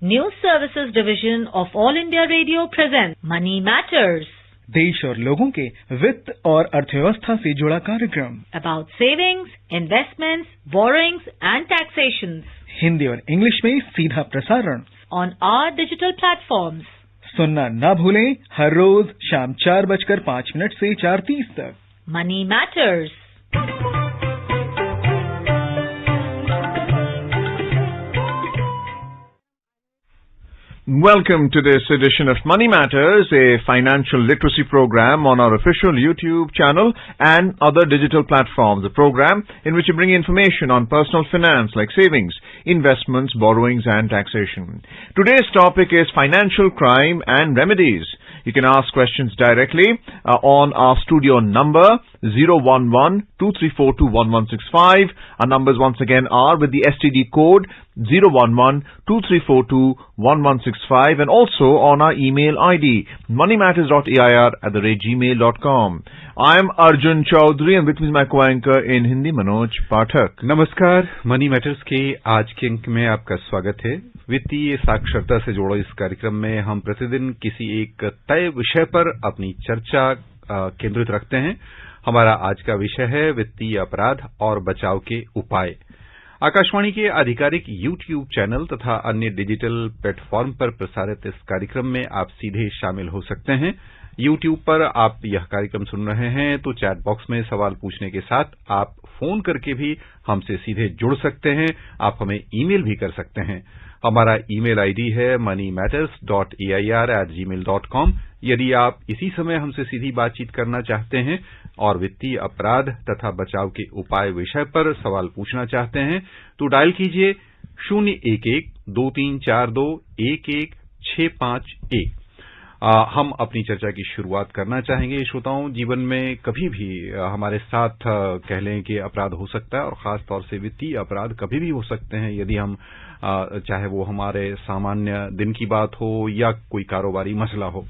News Services Division of All India Radio presents Money Matters. देश और लोगों के वित्त और अर्थव्यवस्था से जुड़ा कार्यक्रम About savings, investments, borrowings and taxations. Hindi और इंग्लिश में सीधा प्रसारण On our digital platforms. सुनना न भूलें हर रोज शाम 4:05 से 4:30 तक। Money Matters. Welcome to this edition of Money Matters, a financial literacy program on our official YouTube channel and other digital platforms. A program in which we bring information on personal finance like savings, investments, borrowings and taxation. Today's topic is financial crime and remedies. You can ask questions directly on our studio number 011-2342-1165. Our numbers once again are with the STD code 011-2342-1165 and also on our email ID moneymatters.air@gmail.com. I am Arjun Chaudhary and with me is my co-anchor in Hindi Manoj Pathak. नमस्कार, money matters के आज के अंक में आपका स्वागत है। वित्तीय साक्षरता से जुड़े इस कार्यक्रम में हम प्रतिदिन किसी एक तय विषय पर अपनी चर्चा केंद्रित रखते हैं। हमारा आज का विषय है वित्तीय अपराध और बचाव के उपाय। आकाशवाणी के आधिकारिक YouTube चैनल तथा अन्य डिजिटल प्लेटफॉर्म पर प्रसारित इस कार्यक्रम में आप सीधे शामिल हो सकते हैं। YouTube पर आप यह कार्यक्रम सुन रहे हैं तो चैट बॉक्स में सवाल पूछने के साथ आप फोन करके भी हमसे सीधे जुड़ सकते हैं। आप हमें ईमेल भी कर सकते हैं। हमारा ईमेल आईडी है moneymatters.air@gmail.com। यदि आप इसी समय हमसे सीधी बातचीत करना चाहते हैं और वित्तीय अपराध तथा बचाव के उपाय विषय पर सवाल पूछना चाहते हैं तो डायल कीजिए 011-2342-11651। हम अपनी चर्चा की शुरुआत करना चाहेंगे। श्रोताओं, जीवन में कभी भी हमारे साथ कह लें कि अपराध हो सकता है और खास तौर से वित्तीय अपराध कभी भी हो सकते हैं। यदि हम चाहे वो हमारे सामान्य दिन की बात हो या कोई कारोबारी मसला हो।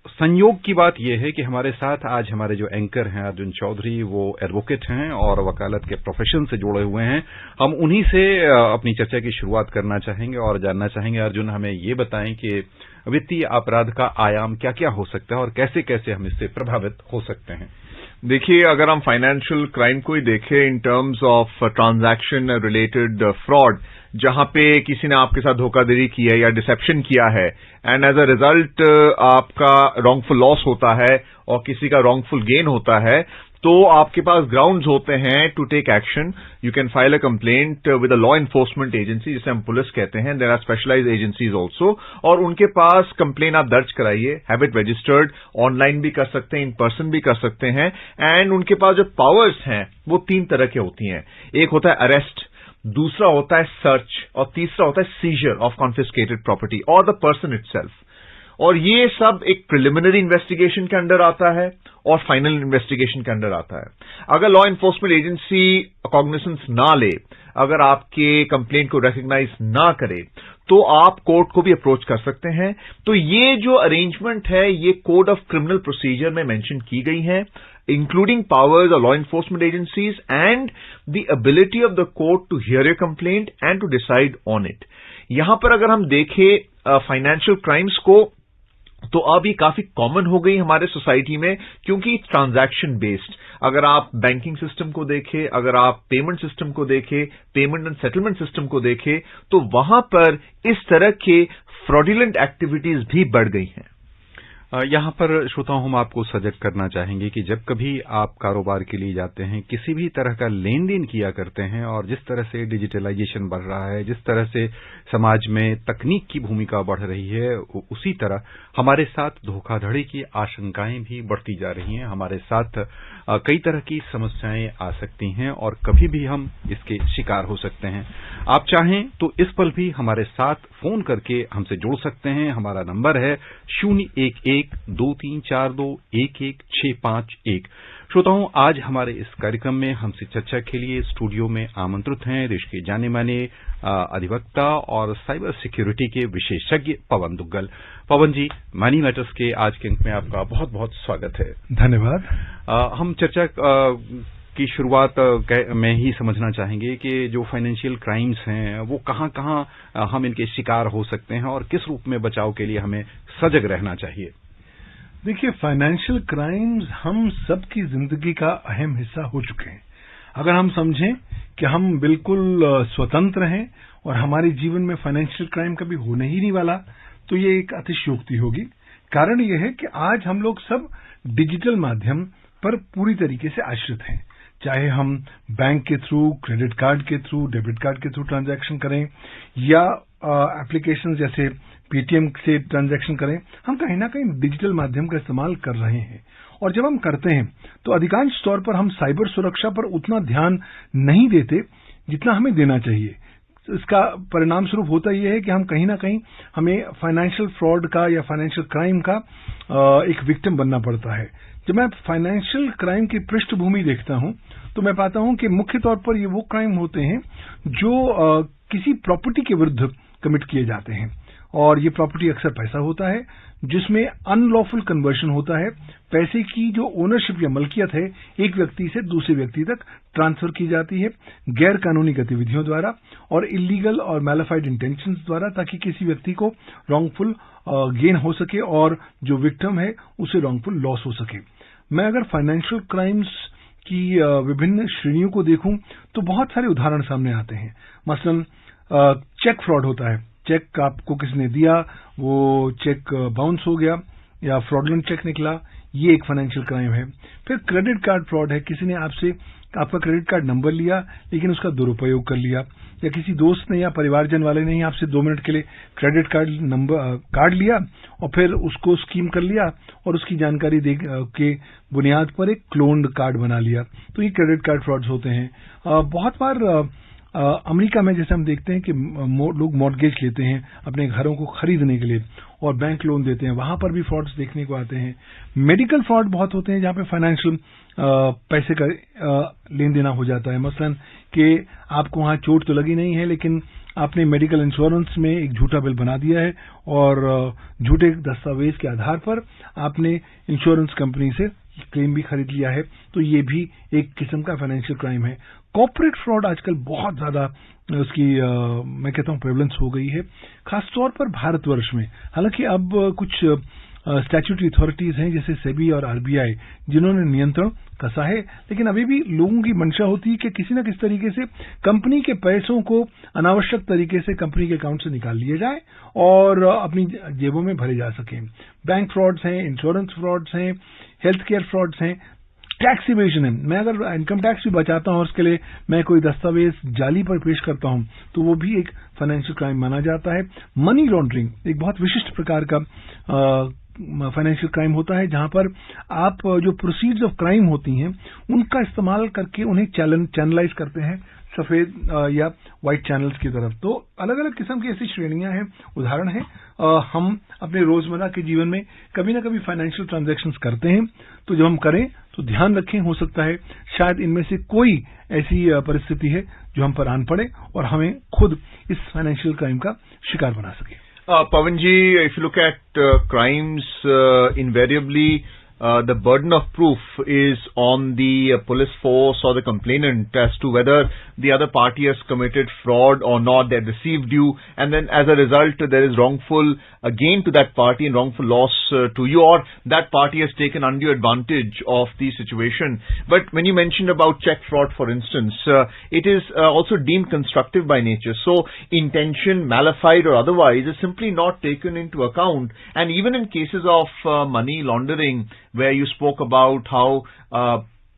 संयोग की बात यह है कि हमारे साथ आज हमारे जो एंकर हैं अर्जुन चौधरी, वो एडवोकेट हैं और वकालत के प्रोफेशन से जुड़े हुए हैं। हम उन्हीं से अपनी चर्चा की शुरुआत करना चाहेंगे और जानना चाहेंगे। अर्जुन, हमें ये बताएं कि वित्तीय अपराध का आयाम क्या क्या हो सकता है और कैसे कैसे हम इससे प्रभावित हो सकते हैं। देखिए, अगर हम फाइनेंशियल क्राइम को ही देखें in terms of transaction related fraud, जहां पे किसी ने आपके साथ धोखाधड़ी की है या डिसेप्शन किया है एंड एज अ रिजल्ट आपका रॉन्गफुल लॉस होता है और किसी का रॉन्गफुल गेन होता है, तो आपके पास ग्राउंड्स होते हैं to take action. You can file a complaint with a law enforcement agency, जिसे हम पुलिस कहते हैं। There are specialised agencies also, और उनके पास कंप्लेन आप दर्ज कराइए। हैव इट रजिस्टर्ड, ऑनलाइन भी कर सकते हैं, इन पर्सन भी कर सकते हैं। एंड उनके पास जो पावर्स हैं वो 3 तरह की होती हैं। एक होता है अरेस्ट, दूसरा होता है सर्च और तीसरा होता है सीजर ऑफ कॉन्फिस्केटेड प्रॉपर्टी और द पर्सन इटसेल्फ। और ये सब एक प्रिलिमिनरी इन्वेस्टिगेशन के अंडर आता है और फाइनल इन्वेस्टिगेशन के अंडर आता है। अगर लॉ एनफोर्समेंट एजेंसी कॉग्निसेंस ना ले, अगर आपके कंप्लेंट को रिकॉग्नाइज ना करे, तो आप कोर्ट को भी अप्रोच कर सकते हैं। तो ये जो अरेंजमेंट है ये कोड ऑफ क्रिमिनल प्रोसीजर में मेंशन की गई है, including powers of law enforcement agencies and the ability of the court to hear a complaint and to decide on it. यहां पर अगर हम देखें फाइनेंशियल क्राइम्स को, तो अब ये काफी कॉमन हो गई हमारे सोसाइटी में, क्योंकि ट्रांजैक्शन बेस्ड। अगर आप बैंकिंग सिस्टम को देखें, अगर आप पेमेंट सिस्टम को देखें, पेमेंट एंड सेटलमेंट सिस्टम को देखें, तो वहां पर इस तरह के फ्रॉडुलेंट एक्टिविटीज भी बढ़ गई हैं। यहाँ पर श्रोताओं, हम आपको सजग करना चाहेंगे कि जब कभी आप कारोबार के लिए जाते हैं, किसी भी तरह का लेन देन किया करते हैं और जिस तरह से डिजिटलाइजेशन बढ़ रहा है, जिस तरह से समाज में तकनीक की भूमिका बढ़ रही है, उसी तरह हमारे साथ धोखाधड़ी की आशंकाएं भी बढ़ती जा रही हैं। हमारे साथ कई तरह की समस्याएं आ सकती हैं और कभी भी हम इसके शिकार हो सकते हैं। आप चाहें तो इस पल भी हमारे साथ फोन करके हमसे जुड़ सकते हैं। हमारा नंबर है 011-2342-11651। श्रोताओं, आज हमारे इस कार्यक्रम में हमसे चर्चा के लिए स्टूडियो में आमंत्रित हैं देश के जाने माने अधिवक्ता और साइबर सिक्योरिटी के विशेषज्ञ पवन दुग्गल। पवन जी, मनी मैटर्स के आज के अंक में आपका बहुत बहुत स्वागत है। धन्यवाद। हम चर्चा की शुरुआत में ही समझना चाहेंगे कि जो फाइनेंशियल क्राइम्स हैं वो कहाँ हम इनके शिकार हो सकते हैं और किस रूप में बचाव के लिए हमें सजग रहना चाहिए। देखिए, फाइनेंशियल क्राइम्स हम सबकी जिंदगी का अहम हिस्सा हो चुके हैं। अगर हम समझें कि हम बिल्कुल स्वतंत्र हैं और हमारे जीवन में फाइनेंशियल क्राइम कभी होने ही नहीं वाला, तो ये एक अतिशयोक्ति होगी। कारण यह है कि आज हम लोग सब डिजिटल माध्यम पर पूरी तरीके से आश्रित हैं। चाहे हम बैंक के थ्रू, क्रेडिट कार्ड के थ्रू, डेबिट कार्ड के थ्रू ट्रांजैक्शन करें या एप्लीकेशन जैसे पेटीएम से ट्रांजैक्शन करें, हम कहीं ना कहीं डिजिटल माध्यम का इस्तेमाल कर रहे हैं। और जब हम करते हैं तो अधिकांश तौर पर हम साइबर सुरक्षा पर उतना ध्यान नहीं देते जितना हमें देना चाहिए। इसका परिणाम स्वरूप होता यह है कि हम कहीं ना कहीं हमें फाइनेंशियल फ्रॉड का या फाइनेंशियल क्राइम का एक विक्टिम बनना पड़ता है। जब मैं फाइनेंशियल क्राइम की पृष्ठभूमि देखता हूं तो मैं पाता हूं कि मुख्य तौर पर ये वो क्राइम होते हैं जो किसी प्रॉपर्टी के विरुद्ध कमिट किए जाते हैं, और ये प्रॉपर्टी अक्सर पैसा होता है जिसमें अनलॉफुल कन्वर्शन होता है। पैसे की जो ओनरशिप या मलकियत है एक व्यक्ति से दूसरे व्यक्ति तक ट्रांसफर की जाती है गैर कानूनी गतिविधियों द्वारा और इलीगल और मैलिफाइड इंटेंशंस द्वारा, ताकि किसी व्यक्ति को रॉन्गफुल गेन हो सके और जो विक्टिम है उसे रॉन्गफुल लॉस हो सके। मैं अगर फाइनेंशियल क्राइम्स की विभिन्न श्रेणियों को देखूं तो बहुत सारे उदाहरण सामने आते हैं। मसलन चेक फ्रॉड होता है। चेक आपको किसने दिया, वो चेक बाउंस हो गया या फ्रॉडलेंट चेक निकला, ये एक फाइनेंशियल क्राइम है। फिर क्रेडिट कार्ड फ्रॉड है। किसी ने आपसे आपका क्रेडिट कार्ड नंबर लिया लेकिन उसका दुरुपयोग कर लिया, या किसी दोस्त ने या परिवारजन वाले ने ही आपसे 2 मिनट के लिए क्रेडिट कार्ड लिया और फिर उसको स्कीम कर लिया और उसकी जानकारी दे के बुनियाद पर एक क्लोन्ड कार्ड बना लिया। तो ये क्रेडिट कार्ड फ्रॉड्स होते हैं। बहुत बार अमेरिका में जैसे हम देखते हैं कि लोग मॉर्गेज लेते हैं अपने घरों को खरीदने के लिए और बैंक लोन देते हैं, वहां पर भी फ्रॉड्स देखने को आते हैं। मेडिकल फ्रॉड बहुत होते हैं जहां पे फाइनेंशियल पैसे का लेन देना हो जाता है। मसलन कि आपको वहां चोट तो लगी नहीं है लेकिन आपने मेडिकल इंश्योरेंस में एक झूठा बिल बना दिया है और झूठे दस्तावेज के आधार पर आपने इंश्योरेंस कंपनी से क्लेम भी खरीद लिया है, तो ये भी एक किस्म का फाइनेंशियल क्राइम है। कॉर्पोरेट फ्रॉड आजकल बहुत ज्यादा उसकी मैं कहता हूं प्रेवलेंस हो गई है, खासतौर पर भारतवर्ष में। हालांकि अब कुछ स्टैट्यूटरी अथॉरिटीज हैं जैसे सेबी और आरबीआई जिन्होंने नियंत्रण कसा है, लेकिन अभी भी लोगों की मंशा होती है कि किसी न किसी तरीके से कंपनी के पैसों को अनावश्यक तरीके से कंपनी के अकाउंट से निकाल लिए जाए और अपनी जेबों में भरे जा सकें। बैंक फ्रॉड्स हैं, इंश्योरेंस फ्रॉड्स हैं, हेल्थ केयर फ्रॉड्स हैं, टैक्स इवेजन है। मैं अगर इनकम टैक्स भी बचाता हूं और उसके लिए मैं कोई दस्तावेज जाली पर पेश करता हूं तो वो भी एक फाइनेंशियल क्राइम माना जाता है। मनी लॉन्ड्रिंग एक बहुत विशिष्ट प्रकार का फाइनेंशियल क्राइम होता है जहां पर आप जो प्रोसीड्स ऑफ क्राइम होती हैं उनका इस्तेमाल करके उन्हें चैनलाइज करते हैं सफेद या व्हाइट चैनल्स की तरफ। तो अलग अलग किस्म की ऐसी श्रेणियां हैं, उदाहरण हैं। हम अपने रोजमर्रा के जीवन में कभी ना कभी फाइनेंशियल ट्रांजैक्शंस करते हैं, तो जब हम करें तो ध्यान रखें, हो सकता है शायद इनमें से कोई ऐसी परिस्थिति है जो हम पर आन पड़े और हमें खुद इस फाइनेंशियल क्राइम का शिकार बना सके। Pavanji, if you look at crimes, invariably the burden of proof is on the police force or the complainant as to whether the other party has committed fraud or not. They have deceived you, and then as a result there is wrongful gain to that party and wrongful loss to you, or that party has taken undue advantage of the situation. But when you mentioned about check fraud, for instance, it is also deemed constructive by nature. So intention, malified or otherwise, is simply not taken into account. And even in cases of money laundering, where you spoke about how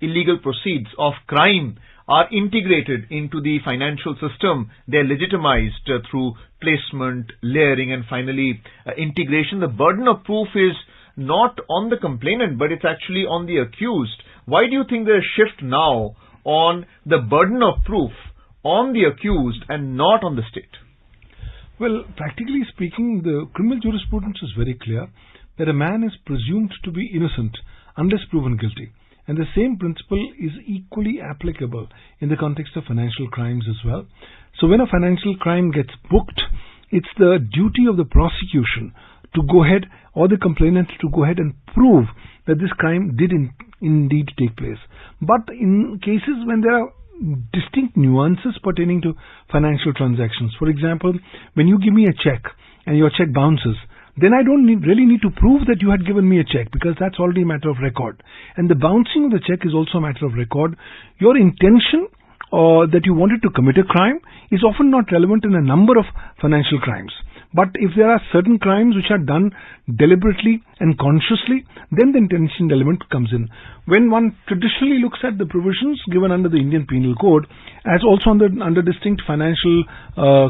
illegal proceeds of crime are integrated into the financial system, they're legitimized through placement, layering, and finally integration. The burden of proof is not on the complainant, but it's actually on the accused. Why do you think there's a shift now on the burden of proof on the accused and not on the state? Well, practically speaking, the criminal jurisprudence is very clear that a man is presumed to be innocent unless proven guilty. And the same principle is equally applicable in the context of financial crimes as well. So when a financial crime gets booked, it's the duty of the prosecution to go ahead, or the complainant to go ahead and prove that this crime did indeed take place. But in cases when there are distinct nuances pertaining to financial transactions, for example, when you give me a check and your check bounces, then I don't really need to prove that you had given me a check, because that's already a matter of record. And the bouncing of the check is also a matter of record. Your intention that you wanted to commit a crime is often not relevant in a number of financial crimes. But if there are certain crimes which are done deliberately and consciously, then the intention element comes in. When one traditionally looks at the provisions given under the Indian Penal Code, as also under distinct financial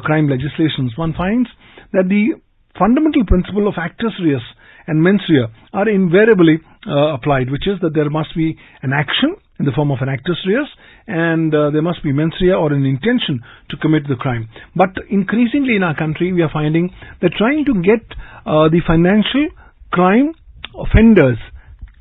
crime legislations, one finds that the fundamental principle of actus reus and mens rea are invariably applied, which is that there must be an action in the form of an actus reus, and there must be mens rea, or an intention to commit the crime. But increasingly in our country, we are finding that trying to get the financial crime offenders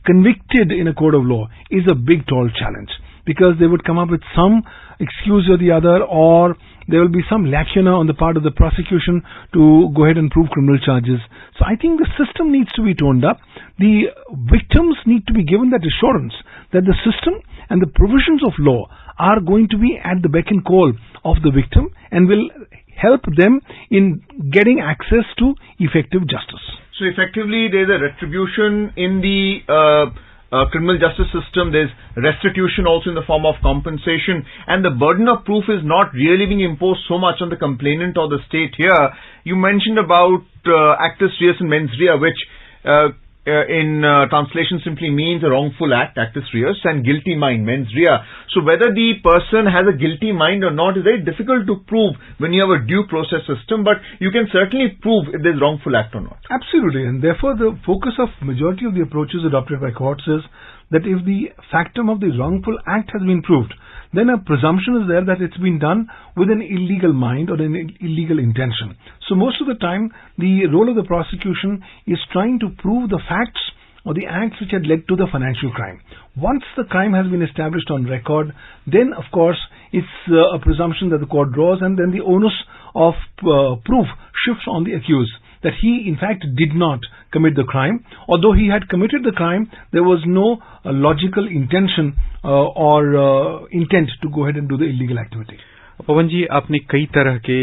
convicted in a court of law is a big, tall challenge, because they would come up with some excuse or the other, or there will be some lacuna on the part of the prosecution to go ahead and prove criminal charges. So I think the system needs to be toned up. The victims need to be given that assurance that the system and the provisions of law are going to be at the beck and call of the victim and will help them in getting access to effective justice. So effectively, there's a retribution in the criminal justice system. There's restitution also in the form of compensation, and the burden of proof is not really being imposed so much on the complainant or the state here. You mentioned about actus reus and mens rea, which in translation simply means a wrongful act, actus reus, and guilty mind, mens rea. So whether the person has a guilty mind or not is very difficult to prove when you have a due process system, but you can certainly prove if there's wrongful act or not. Absolutely, and therefore the focus of majority of the approaches adopted by courts is that if the factum of the wrongful act has been proved, then a presumption is there that it's been done with an illegal mind or an illegal intention. So most of the time, the role of the prosecution is trying to prove the facts or the acts which had led to the financial crime. Once the crime has been established on record, then of course it's a presumption that the court draws, and then the onus of proof shifts on the accused, that he in fact did not commit the crime. Although he had committed the crime, there was no logical intention or intent to go ahead and do the illegal activity. पवन जी, आपने कई तरह के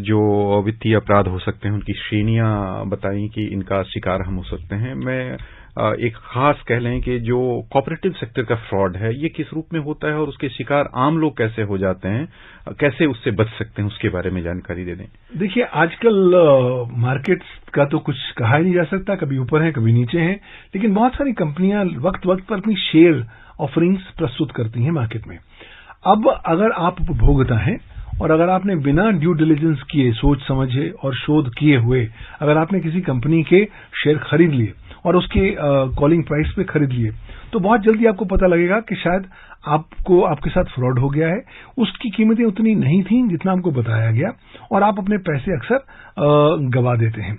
जो वित्तीय अपराध हो सकते हैं उनकी श्रेणियां बताई कि इनका शिकार हम हो सकते हैं। मैं एक खास कह लें कि जो कोऑपरेटिव सेक्टर का फ्रॉड है, ये किस रूप में होता है और उसके शिकार आम लोग कैसे हो जाते हैं, कैसे उससे बच सकते हैं, उसके बारे में जानकारी दे दें। देखिए, आजकल मार्केट्स का तो कुछ कहा ही नहीं जा सकता, कभी ऊपर है कभी नीचे है, लेकिन बहुत सारी कंपनियां वक्त वक्त पर अपनी शेयर ऑफरिंग्स प्रस्तुत करती हैं मार्केट में। अब अगर आप उपभोक्ता हैं और अगर आपने बिना ड्यू डिलिजेंस किए, सोच समझे और शोध किए हुए अगर आपने किसी कंपनी के शेयर खरीद लिए और उसके कॉलिंग प्राइस पे खरीद लिए, तो बहुत जल्दी आपको पता लगेगा कि शायद आपके साथ फ्रॉड हो गया है। उसकी कीमतें उतनी नहीं थी जितना आपको बताया गया, और आप अपने पैसे अक्सर गवा देते हैं।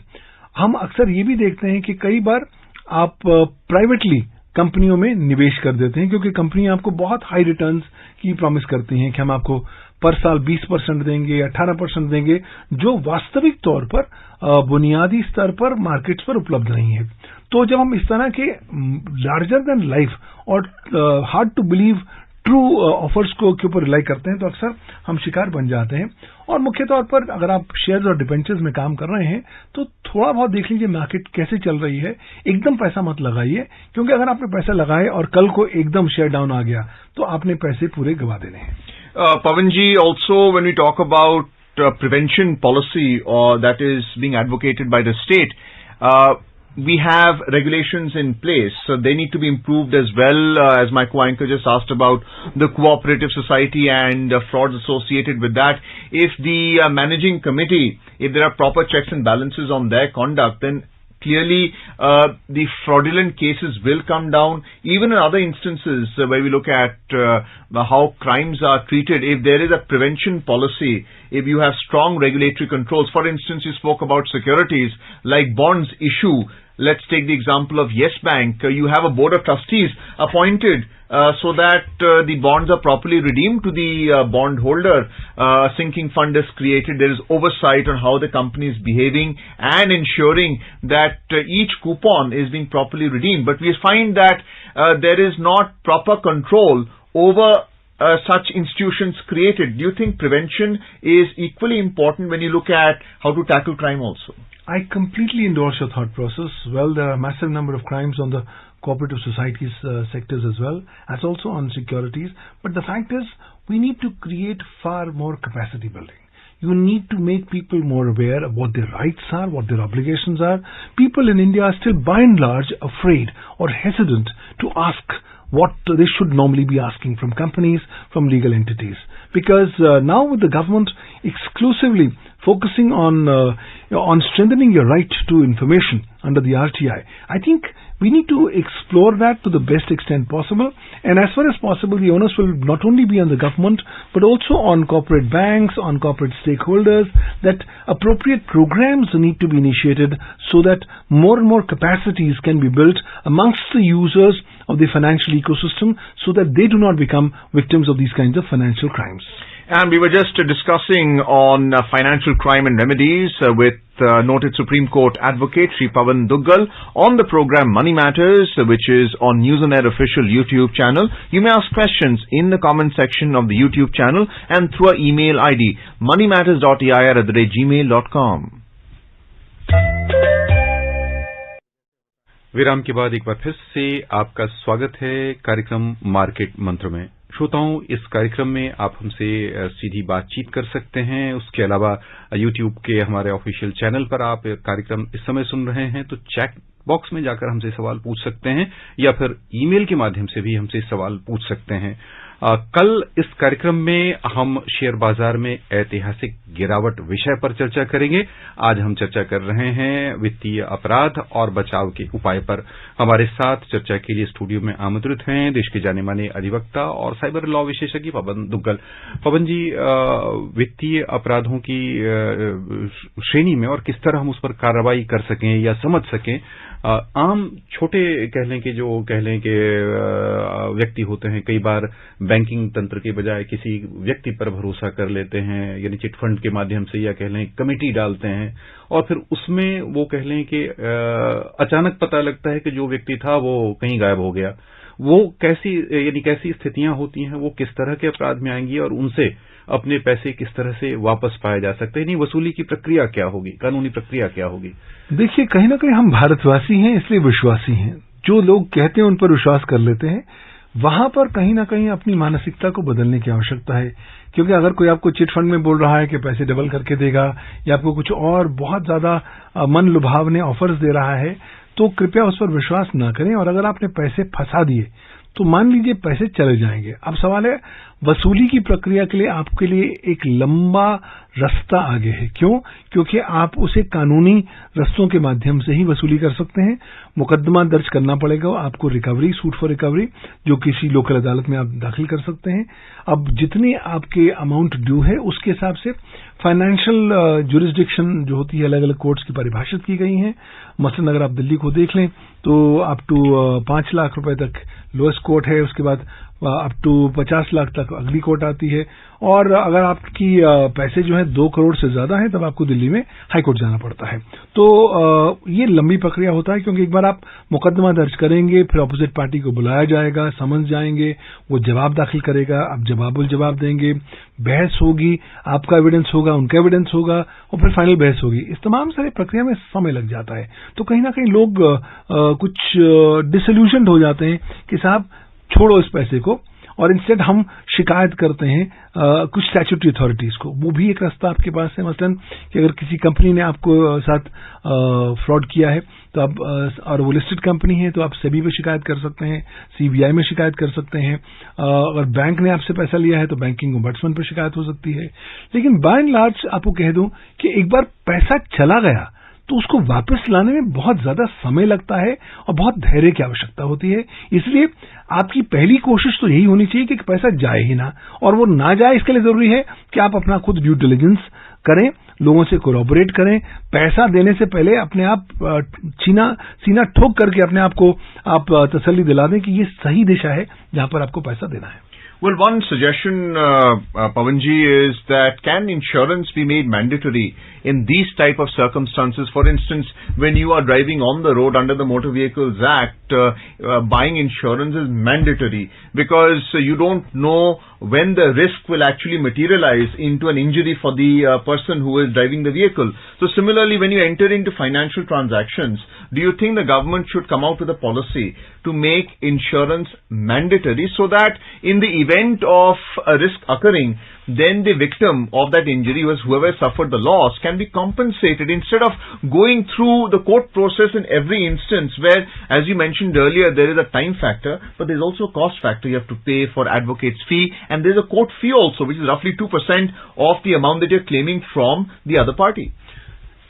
हम अक्सर ये भी देखते हैं कि कई बार आप प्राइवेटली कंपनियों में निवेश कर देते हैं, क्योंकि कंपनियां आपको बहुत हाई रिटर्न्स की प्रॉमिस करती हैं कि हम आपको पर साल 20% देंगे, 18% देंगे, जो वास्तविक तौर पर बुनियादी स्तर पर मार्केट्स पर उपलब्ध नहीं है। तो जब हम इस तरह के लार्जर देन लाइफ और hard to believe true offers के ऊपर रिलाई करते हैं, तो अक्सर हम शिकार बन जाते हैं। और मुख्य तौर पर अगर आप शेयर्स और डिबेंचर्स में काम कर रहे हैं, तो थोड़ा बहुत देख लीजिए मार्केट कैसे चल रही है। एकदम पैसा मत लगाइए, क्योंकि अगर आपने पैसा लगाए और कल को एकदम शेयर डाउन आ गया, तो आपने पैसे पूरे गवा देने हैं। Pavan ji, also when we talk about prevention policy or that is being advocated by the state, we have regulations in place, so they need to be improved as well. As my co-anchor just asked about the cooperative society and frauds associated with that. If the managing committee, if there are proper checks and balances on their conduct, then clearly the fraudulent cases will come down. Even in other instances where we look at how crimes are treated, if there is a prevention policy, if you have strong regulatory controls, for instance, you spoke about securities like bonds issue, let's take the example of Yes Bank. You have a board of trustees appointed so that the bonds are properly redeemed to the bondholder. Sinking fund is created. There is oversight on how the company is behaving and ensuring that each coupon is being properly redeemed. But we find that there is not proper control over such institutions created. Do you think prevention is equally important when you look at how to tackle crime also? I completely endorse your thought process. Well, there are a massive number of crimes on the cooperative societies sectors as well, as also on securities. But the fact is, we need to create far more capacity building. You need to make people more aware of what their rights are, what their obligations are. People in India are still by and large afraid or hesitant to ask what they should normally be asking from companies, from legal entities. Because now with the government exclusively focusing on strengthening your right to information under the RTI, I think we need to explore that to the best extent possible. And as far as possible, the onus will not only be on the government, but also on corporate banks, on corporate stakeholders, that appropriate programs need to be initiated so that more and more capacities can be built amongst the users of the financial ecosystem so that they do not become victims of these kinds of financial crimes. And we were just discussing on financial crime and remedies with noted Supreme Court advocate Sri Pavan Duggal on the program Money Matters, which is on News on Air official YouTube channel. You may ask questions in the comment section of the YouTube channel and through our email ID moneymatters.ir@gmail.com. विराम के बाद एक बार फिर से आपका स्वागत है कार्यक्रम मार्केट मंत्र में। श्रोताओं, इस कार्यक्रम में आप हमसे सीधी बातचीत कर सकते हैं। उसके अलावा यूट्यूब के हमारे ऑफिशियल चैनल पर आप कार्यक्रम इस समय सुन रहे हैं तो चैट बॉक्स में जाकर हमसे सवाल पूछ सकते हैं या फिर ईमेल के माध्यम से भी हमसे सवाल पूछ सकते हैं। कल इस कार्यक्रम में हम शेयर बाजार में ऐतिहासिक गिरावट विषय पर चर्चा करेंगे। आज हम चर्चा कर रहे हैं वित्तीय अपराध और बचाव के उपाय पर। हमारे साथ चर्चा के लिए स्टूडियो में आमंत्रित हैं देश के जाने माने अधिवक्ता और साइबर लॉ विशेषज्ञ पवन दुग्गल। पवन जी, वित्तीय अपराधों की श्रेणी में और किस तरह हम उस पर कार्रवाई कर सकें या समझ सकें, आम छोटे कह लें कि व्यक्ति होते हैं, कई बार बैंकिंग तंत्र के बजाय किसी व्यक्ति पर भरोसा कर लेते हैं, यानी चिट फंड के माध्यम से या कह लें कमेटी डालते हैं और फिर उसमें वो कह लें कि अचानक पता लगता है कि जो व्यक्ति था वो कहीं गायब हो गया। वो कैसी स्थितियां होती हैं, वो किस तरह के अपराध में आएंगी और उनसे अपने पैसे किस तरह से वापस पाए जा सकते हैं? वसूली की प्रक्रिया क्या होगी, कानूनी प्रक्रिया क्या होगी? देखिए, कहीं ना कहीं हम भारतवासी हैं, इसलिए विश्वासी हैं। जो लोग कहते हैं उन पर विश्वास कर लेते हैं। वहां पर कहीं ना कहीं अपनी मानसिकता को बदलने की आवश्यकता है, क्योंकि अगर कोई आपको चिट फंड में बोल रहा है कि पैसे डबल करके देगा या आपको कुछ और बहुत ज्यादा मन लुभावने ऑफर्स दे रहा है, तो कृपया उस पर विश्वास न करें। और अगर आपने पैसे फंसा दिए तो मान लीजिए पैसे चले जाएंगे। अब सवाल है, वसूली की प्रक्रिया के लिए आपके लिए एक लंबा रास्ता आगे है। क्यों? क्योंकि आप उसे कानूनी रस्तों के माध्यम से ही वसूली कर सकते हैं। मुकदमा दर्ज करना पड़ेगा आपको, रिकवरी, सूट फॉर रिकवरी, जो किसी लोकल अदालत में आप दाखिल कर सकते हैं। अब जितनी आपके अमाउंट ड्यू है उसके हिसाब से फाइनेंशियल जुरिस्डिक्शन जो होती है, अलग अलग कोर्ट्स की परिभाषित की गई हैं। मसलन अगर आप दिल्ली को देख लें तो अप टू 5 लाख रुपए तक लोएस्ट कोर्ट है, उसके बाद अप टू 50 लाख तक अगली कोर्ट आती है। और अगर आपकी पैसे जो है 2 करोड़ से ज्यादा है तब आपको दिल्ली में हाई कोर्ट जाना पड़ता है। तो ये लंबी प्रक्रिया होता है, क्योंकि एक बार आप मुकदमा दर्ज करेंगे, फिर अपोजिट पार्टी को बुलाया जाएगा, समझ जाएंगे, वो जवाब दाखिल करेगा, आप जवाब देंगे, बहस होगी, आपका एविडेंस होगा, उनका एविडेंस होगा और फिर फाइनल बहस होगी। इस तमाम सारी प्रक्रिया में समय लग जाता है। तो कहीं ना कहीं लोग कुछ डिसल्यूशनड हो जाते हैं कि साहब छोड़ो इस पैसे को, और इंस्टेड हम शिकायत करते हैं कुछ स्टैट्यूटरी अथॉरिटीज को। वो भी एक रास्ता आपके पास है। मसलन कि अगर किसी कंपनी ने आपको साथ फ्रॉड किया है तो आप और वो लिस्टेड कंपनी है तो आप सेबी पे शिकायत कर सकते हैं, सीबीआई में शिकायत कर सकते हैं। अगर बैंक ने आपसे पैसा लिया है तो बैंकिंग ओम्बड्समैन पर शिकायत हो सकती है। लेकिन बाय एंड लार्ज आपको कह दूं कि एक बार पैसा चला गया तो उसको वापस लाने में बहुत ज्यादा समय लगता है और बहुत धैर्य की आवश्यकता होती है। इसलिए आपकी पहली कोशिश तो यही होनी चाहिए कि पैसा जाए ही ना, और वो ना जाए इसके लिए जरूरी है कि आप अपना खुद ड्यू डिलिजेंस करें, लोगों से कोलैबोरेट करें, पैसा देने से पहले अपने आप सीना ठोक करके अपने आप को आप तसल्ली दिला दें कि ये सही दिशा है जहां पर आपको पैसा देना है। Well, one suggestion, Pavanji, is that can insurance be made mandatory in these type of circumstances? For instance, when you are driving on the road under the Motor Vehicles Act, buying insurance is mandatory because you don't know when the risk will actually materialize into an injury for the person who is driving the vehicle. So similarly, when you enter into financial transactions, do you think the government should come out with a policy to make insurance mandatory so that in the event of a risk occurring, then the victim of that injury, whoever suffered the loss, can be compensated instead of going through the court process in every instance where, as you mentioned earlier, there is a time factor, but there's also a cost factor. You have to pay for advocate's fee, and there's a court fee also, which is roughly 2% of the amount that you're claiming from the other party.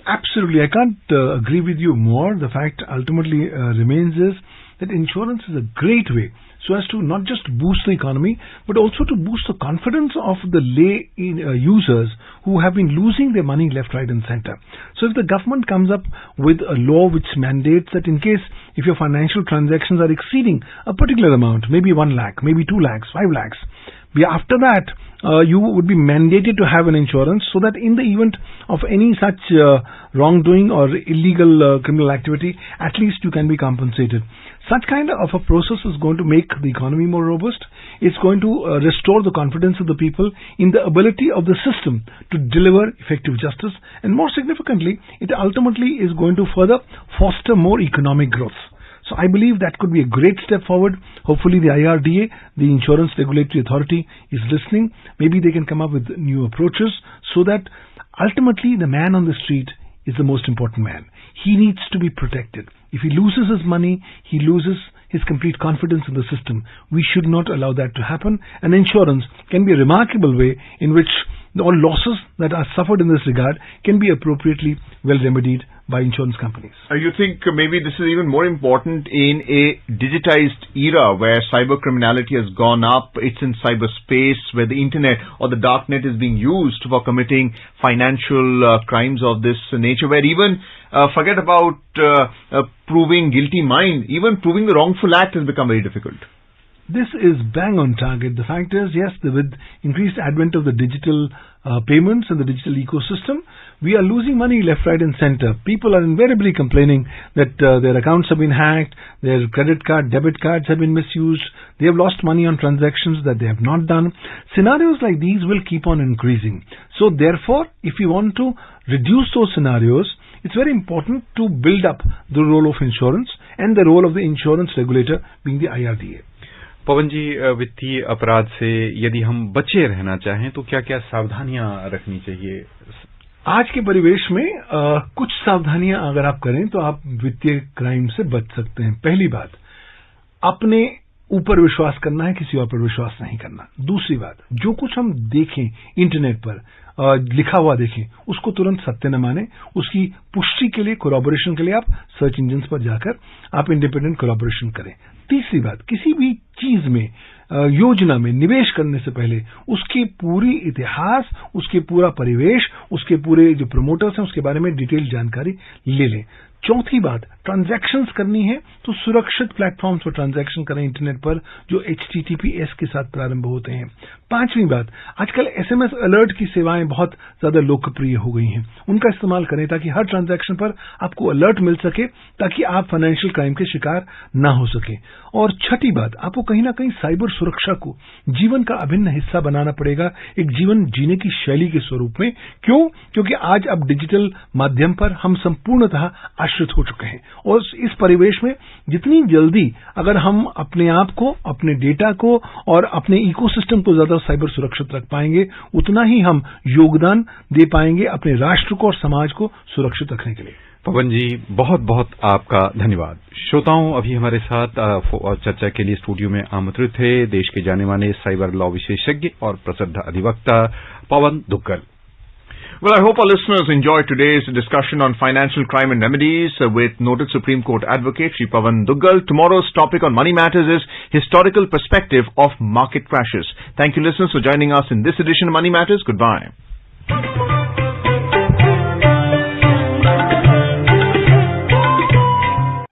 Absolutely. I can't agree with you more. The fact ultimately remains is that insurance is a great way so as to not just boost the economy, but also to boost the confidence of the lay users who have been losing their money left, right and center. So if the government comes up with a law which mandates that in case if your financial transactions are exceeding a particular amount, maybe 1 lakh, maybe 2 lakhs, 5 lakhs, after that, you would be mandated to have an insurance so that in the event of any such wrongdoing or illegal criminal activity, at least you can be compensated. Such kind of a process is going to make the economy more robust. It's going to restore the confidence of the people in the ability of the system to deliver effective justice. And more significantly, it ultimately is going to further foster more economic growth. So I believe that could be a great step forward. Hopefully the IRDA, the Insurance Regulatory Authority, is listening. Maybe they can come up with new approaches so that ultimately the man on the street is the most important man. He needs to be protected. If he loses his money, he loses his complete confidence in the system. We should not allow that to happen. And insurance can be a remarkable way in which all losses that are suffered in this regard can be appropriately well remedied by insurance companies. You think maybe this is even more important in a digitized era where cyber criminality has gone up, it's in cyberspace where the internet or the dark net is being used for committing financial crimes of this nature, where even forget about proving guilty mind, even proving the wrongful act has become very difficult. This is bang on target. The fact is, yes, with increased advent of the digital payments and the digital ecosystem, we are losing money left, right and center. People are invariably complaining that their accounts have been hacked, their credit card, debit cards have been misused, they have lost money on transactions that they have not done. Scenarios like these will keep on increasing. So therefore, if we want to reduce those scenarios, it's very important to build up the role of insurance and the role of the insurance regulator being the IRDA. पवन जी, वित्तीय अपराध से यदि हम बचे रहना चाहें तो क्या क्या सावधानियां रखनी चाहिए? आज के परिवेश में कुछ सावधानियां अगर आप करें तो आप वित्तीय क्राइम से बच सकते हैं। पहली बात, अपने ऊपर विश्वास करना है, किसी और पर विश्वास नहीं करना। दूसरी बात, जो कुछ हम देखें इंटरनेट पर लिखा हुआ देखें, उसको तुरंत सत्य न माने। उसकी पुष्टि के लिए, कोलैबोरेशन के लिए आप सर्च इंजन पर जाकर आप इंडिपेंडेंट कोलैबोरेशन करें। तीसरी बात, किसी भी चीज में, योजना में निवेश करने से पहले उसकी पूरी इतिहास, उसके पूरा परिवेश, उसके पूरे जो प्रमोटर्स हैं उसके बारे में डिटेल जानकारी ले लें। चौथी बात, ट्रांजैक्शंस करनी है तो सुरक्षित प्लेटफॉर्म्स पर ट्रांजैक्शन करें इंटरनेट पर, जो HTTPS के साथ प्रारंभ होते हैं। पांचवी बात, आजकल SMS अलर्ट की सेवाएं बहुत ज्यादा लोकप्रिय हो गई हैं, उनका इस्तेमाल करें ताकि हर ट्रांजैक्शन पर आपको अलर्ट मिल सके, ताकि आप फाइनेंशियल क्राइम के शिकार ना हो सके। और छठी बात, आपको कहीं ना कहीं साइबर सुरक्षा को जीवन का अभिन्न हिस्सा बनाना पड़ेगा, एक जीवन जीने की शैली के स्वरूप में। क्यों? क्योंकि आज अब डिजिटल माध्यम पर हम संपूर्णतः आश्रित हो चुके हैं, और इस परिवेश में जितनी जल्दी अगर हम अपने आप को, अपने डेटा को और अपने इकोसिस्टम को ज्यादा साइबर सुरक्षित रख पाएंगे, उतना ही हम योगदान दे पाएंगे अपने राष्ट्र को और समाज को सुरक्षित रखने के लिए। पवन जी, बहुत बहुत आपका धन्यवाद। श्रोताओं, अभी हमारे साथ चर्चा के लिए स्टूडियो में आमंत्रित थे देश के जाने माने साइबर लॉ विशेषज्ञ और प्रसिद्ध अधिवक्ता पवन Duggal. Well, I hope our listeners enjoyed today's discussion on financial crime and remedies with noted Supreme Court advocate Shri Pavan Duggal. Tomorrow's topic on Money Matters is historical perspective of market crashes. Thank you, listeners, for joining us in this edition of Money Matters. Goodbye.